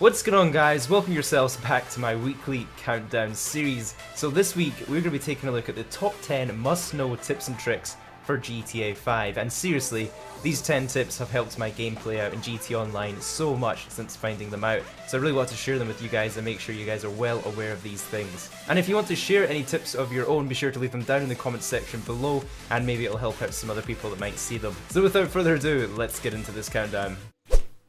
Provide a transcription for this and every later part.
What's going on, guys? Welcome yourselves back to my weekly countdown series. So this week we're going to be taking a look at the top 10 must-know tips and tricks for GTA 5, and seriously, these 10 tips have helped my gameplay out in GTA Online so much since finding them out, so I really want to share them with you guys and make sure you guys are well aware of these things. And if you want to share any tips of your own, be sure to leave them down in the comments section below, and maybe it'll help out some other people that might see them. So without further ado, let's get into this countdown.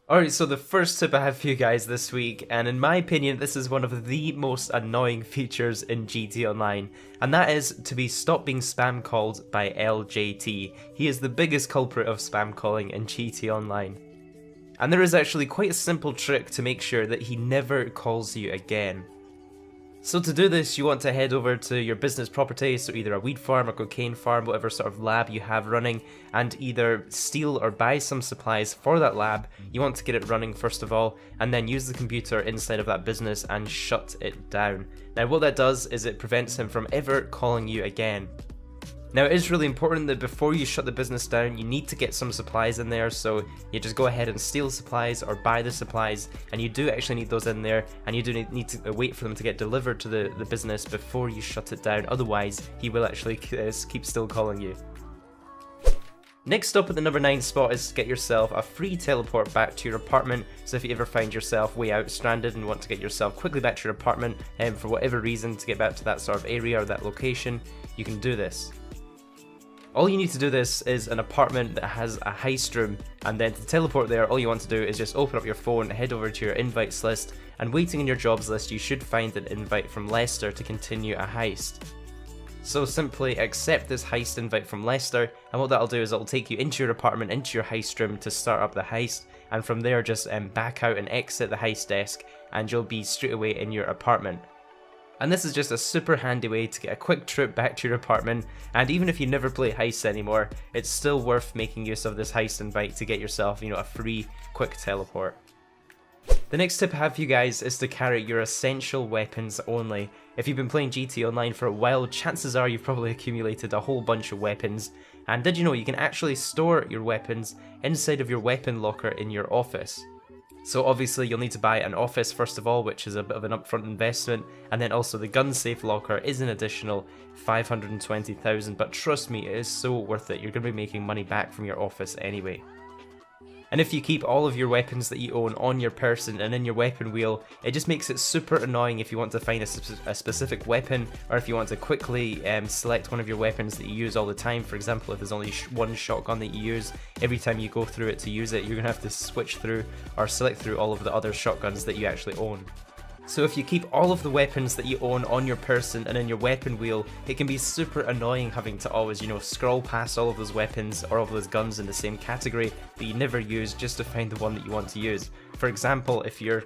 Alright, so the first tip I have for you guys this week, and in my opinion this is one of the most annoying features in GTA Online, and that is to stop being spam called by LJT. He is the biggest culprit of spam calling in GTA Online. And there is actually quite a simple trick to make sure that he never calls you again. So to do this, you want to head over to your business property, so either a weed farm or cocaine farm, whatever sort of lab you have running, and either steal or buy some supplies for that lab. You want to get it running first of all, and then use the computer inside of that business and shut it down. Now what that does is it prevents him from ever calling you again. Now it is really important that before you shut the business down, you need to get some supplies in there, so you just go ahead and steal supplies or buy the supplies, and you do actually need those in there, and you do need to wait for them to get delivered to the business before you shut it down, otherwise he will actually keep still calling you. Next up at the number 9 spot is get yourself a free teleport back to your apartment, so if you ever find yourself way out stranded and want to get yourself quickly back to your apartment, for whatever reason to get back to that sort of area or that location, you can do this. All you need to do this is an apartment that has a heist room, and then to teleport there all you want to do is just open up your phone, head over to your invites list, and waiting in your jobs list you should find an invite from Lester to continue a heist. So simply accept this heist invite from Lester, and what that'll do is it'll take you into your apartment, into your heist room to start up the heist, and from there just back out and exit the heist desk and you'll be straight away in your apartment. And this is just a super handy way to get a quick trip back to your apartment, and even if you never play heists anymore, it's still worth making use of this heist invite to get yourself, a free quick teleport. The next tip I have for you guys is to carry your essential weapons only. If you've been playing GTA Online for a while, chances are you've probably accumulated a whole bunch of weapons, and did you know you can actually store your weapons inside of your weapon locker in your office? So obviously you'll need to buy an office first of all, which is a bit of an upfront investment, and then also the gun safe locker is an additional 520,000, but trust me, it is so worth it. You're going to be making money back from your office anyway. And if you keep all of your weapons that you own on your person and in your weapon wheel, it just makes it super annoying if you want to find a specific weapon, or if you want to quickly select one of your weapons that you use all the time. For example, if there's only one shotgun that you use, every time you go through it to use it, you're going to have to switch through or select through all of the other shotguns that you actually own. So if you keep all of the weapons that you own on your person and in your weapon wheel, it can be super annoying having to always, scroll past all of those weapons or all of those guns in the same category that you never use just to find the one that you want to use. For example, if you're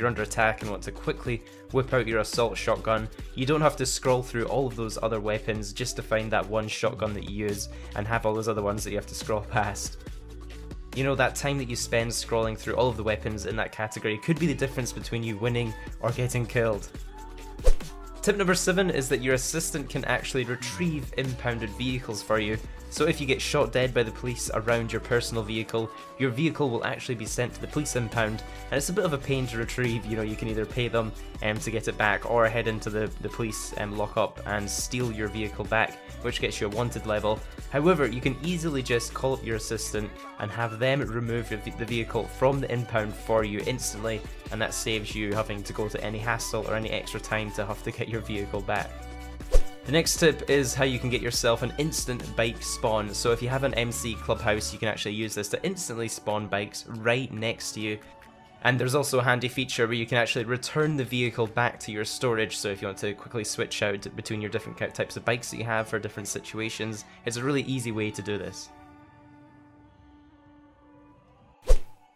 under attack and want to quickly whip out your assault shotgun, you don't have to scroll through all of those other weapons just to find that one shotgun that you use and have all those other ones that you have to scroll past. That time that you spend scrolling through all of the weapons in that category could be the difference between you winning or getting killed. Tip number 7 is that your assistant can actually retrieve impounded vehicles for you. So if you get shot dead by the police around your personal vehicle, your vehicle will actually be sent to the police impound, and it's a bit of a pain to retrieve. You can either pay them to get it back, or head into the police lockup and steal your vehicle back, which gets you a wanted level. However, you can easily just call up your assistant and have them remove the vehicle from the impound for you instantly, and that saves you having to go to any hassle or any extra time to have to get your vehicle back. The next tip is how you can get yourself an instant bike spawn. So if you have an MC Clubhouse, you can actually use this to instantly spawn bikes right next to you. And there's also a handy feature where you can actually return the vehicle back to your storage, so if you want to quickly switch out between your different types of bikes that you have for different situations, it's a really easy way to do this.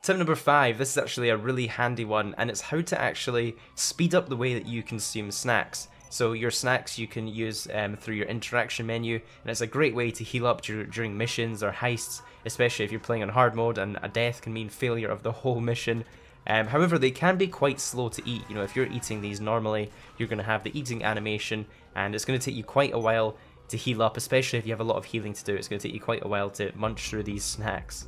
Tip number 5, this is actually a really handy one, and it's how to actually speed up the way that you consume snacks. So your snacks you can use through your interaction menu, and it's a great way to heal up during missions or heists, especially if you're playing on hard mode and a death can mean failure of the whole mission. However, they can be quite slow to eat. If you're eating these normally, you're going to have the eating animation, and it's going to take you quite a while to heal up, especially if you have a lot of healing to do. It's going to take you quite a while to munch through these snacks.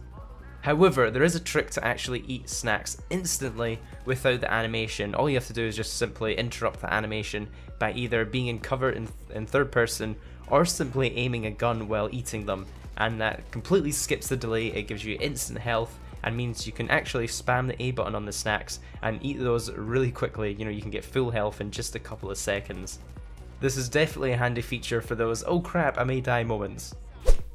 However, there is a trick to actually eat snacks instantly without the animation. All you have to do is just simply interrupt the animation by either being in cover in third person or simply aiming a gun while eating them, and that completely skips the delay. It gives you instant health and means you can actually spam the A button on the snacks and eat those really quickly. You know, you can get full health in just a couple of seconds. This is definitely a handy feature for those "oh crap, I may die" moments.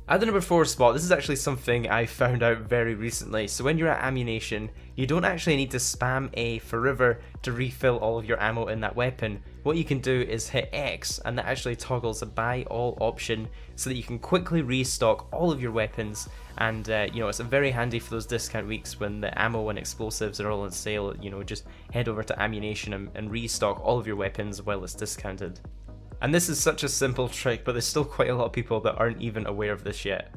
At the number 4 spot, this is actually something I found out very recently. So when you're at ammunition, you don't actually need to spam A forever to refill all of your ammo in that weapon. What you can do is hit X, and that actually toggles a buy all option so that you can quickly restock all of your weapons. And you know, it's very handy for those discount weeks when the ammo and explosives are all on sale. You know, just head over to ammunition and restock all of your weapons while it's discounted. And this is such a simple trick, but there's still quite a lot of people that aren't even aware of this yet.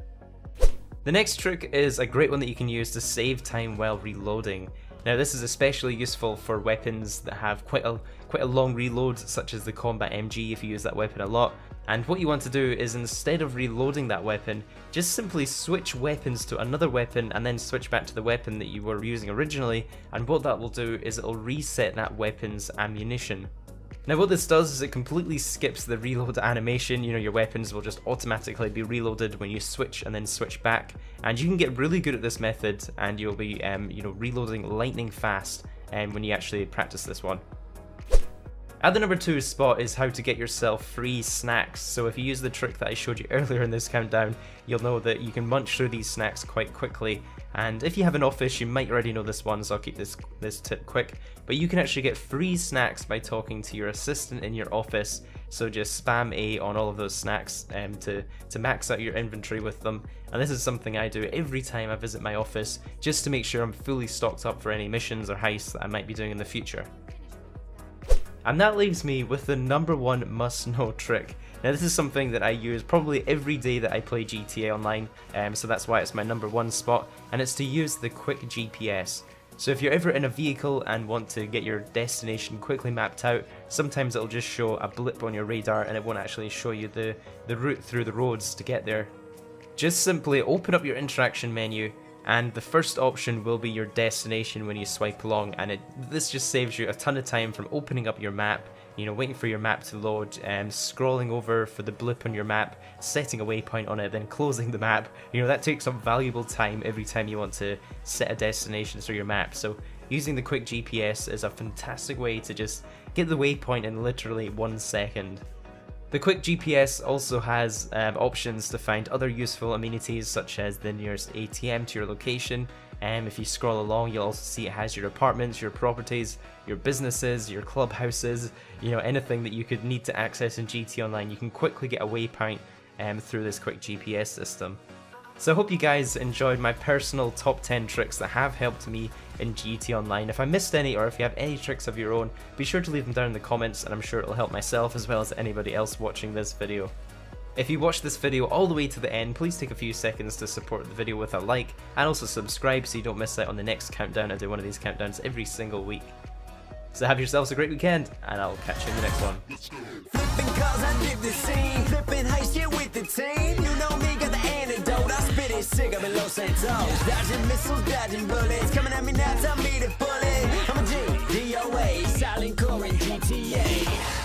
The next trick is a great one that you can use to save time while reloading. Now this is especially useful for weapons that have quite a long reload, such as the Combat MG if you use that weapon a lot. And what you want to do is, instead of reloading that weapon, just simply switch weapons to another weapon and then switch back to the weapon that you were using originally, and what that will do is it'll reset that weapon's ammunition. Now what this does is it completely skips the reload animation. You know, your weapons will just automatically be reloaded when you switch and then switch back, and you can get really good at this method, and you'll be you know, reloading lightning fast when you actually practice this one. At the number 2 spot is how to get yourself free snacks. So if you use the trick that I showed you earlier in this countdown, you'll know that you can munch through these snacks quite quickly. And if you have an office, you might already know this one, so I'll keep this tip quick. But you can actually get free snacks by talking to your assistant in your office. So just spam A on all of those snacks to max out your inventory with them. And this is something I do every time I visit my office, just to make sure I'm fully stocked up for any missions or heists that I might be doing in the future. And that leaves me with the number 1 must-know trick. Now this is something that I use probably every day that I play GTA Online, so that's why it's my number 1 spot, and it's to use the quick GPS. So if you're ever in a vehicle and want to get your destination quickly mapped out, sometimes it'll just show a blip on your radar and it won't actually show you the route through the roads to get there. Just simply open up your interaction menu, and the first option will be your destination when you swipe along, and this just saves you a ton of time from opening up your map, you know, waiting for your map to load, scrolling over for the blip on your map, setting a waypoint on it, then closing the map. You know, that takes up valuable time every time you want to set a destination through your map. So using the quick GPS is a fantastic way to just get the waypoint in literally 1 second. The quick GPS also has options to find other useful amenities, such as the nearest ATM to your location. If you scroll along, you'll also see it has your apartments, your properties, your businesses, your clubhouses, you know, anything that you could need to access in GTA Online. You can quickly get a waypoint through this quick GPS system. So I hope you guys enjoyed my personal top 10 tricks that have helped me in GTA Online. If I missed any, or if you have any tricks of your own, be sure to leave them down in the comments, and I'm sure it'll help myself as well as anybody else watching this video. If you watched this video all the way to the end, please take a few seconds to support the video with a like, and also subscribe so you don't miss out on the next countdown. I do one of these countdowns every single week. So have yourselves a great weekend, and I'll catch you in the next one. Flipping cars, I dip the scene. Flipping high shit with the team. You know me, got the antidote. I spit it sick up in Los Santos. Dodging missiles, dodging bullets. Coming at me now, tell me to pull it. I'm a G, DOA, silent core in GTA.